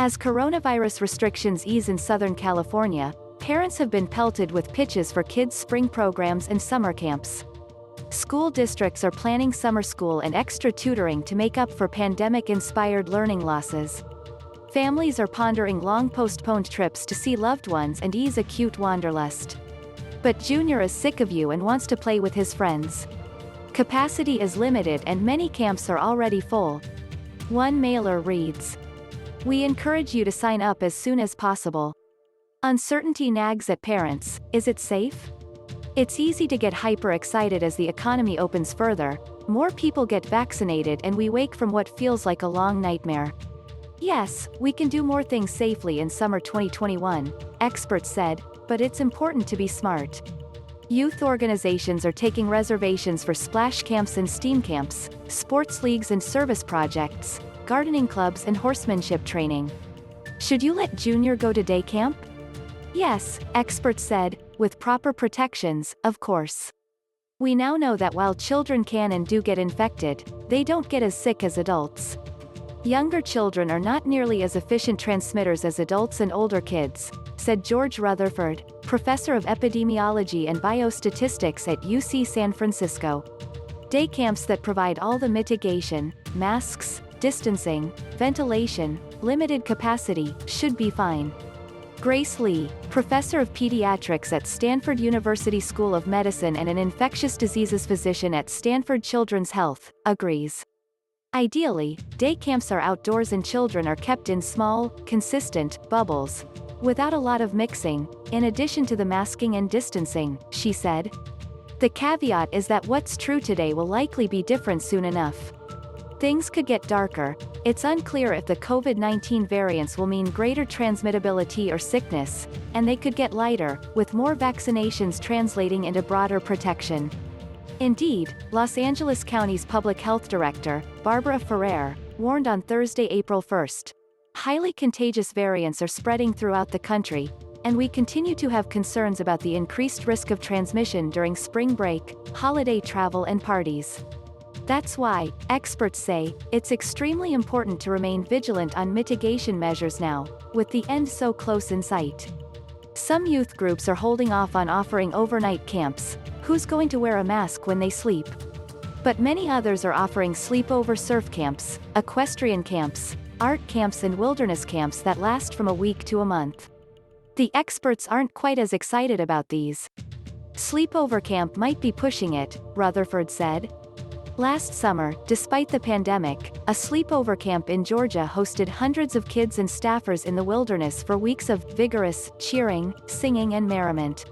As coronavirus restrictions ease in Southern California, parents have been pelted with pitches for kids' spring programs and summer camps. School districts are planning summer school and extra tutoring to make up for pandemic-inspired learning losses. Families are pondering long-postponed trips to see loved ones and ease acute wanderlust. But Junior is sick of you and wants to play with his friends. Capacity is limited and many camps are already full. One mailer reads, "We encourage you to sign up as soon as possible. Uncertainty nags at parents, is it safe? It's easy to get hyper-excited as the economy opens further, more people get vaccinated and we wake from what feels like a long nightmare. Yes, we can do more things safely in summer 2021, experts said, but it's important to be smart. Youth organizations are taking reservations for splash camps and steam camps, sports leagues and service projects, gardening clubs and horsemanship training. Should you let Junior go to day camp? Yes, experts said, with proper protections, of course. We now know that while children can and do get infected, they don't get as sick as adults. Younger children are not nearly as efficient transmitters as adults and older kids, said George Rutherford, professor of epidemiology and biostatistics at UC San Francisco. Day camps that provide all the mitigation, masks, distancing, ventilation, limited capacity, should be fine. Grace Lee, professor of pediatrics at Stanford University School of Medicine and an infectious diseases physician at Stanford Children's Health, agrees. Ideally, day camps are outdoors and children are kept in small, consistent bubbles, without a lot of mixing, in addition to the masking and distancing, she said. The caveat is that what's true today will likely be different soon enough. Things could get darker. It's unclear if the COVID-19 variants will mean greater transmittability or sickness, and they could get lighter, with more vaccinations translating into broader protection. Indeed, Los Angeles County's public health director, Barbara Ferrer, warned on Thursday, April 1st. Highly contagious variants are spreading throughout the country, and we continue to have concerns about the increased risk of transmission during spring break, holiday travel and parties. That's why, experts say, it's extremely important to remain vigilant on mitigation measures now, with the end so close in sight. Some youth groups are holding off on offering overnight camps. Who's going to wear a mask when they sleep? But many others are offering sleepover surf camps, equestrian camps, art camps and wilderness camps that last from a week to a month. The experts aren't quite as excited about these. Sleepover camp might be pushing it, Rutherford said. Last summer, despite the pandemic, a sleepover camp in Georgia hosted hundreds of kids and staffers in the wilderness for weeks of vigorous cheering, singing and merriment.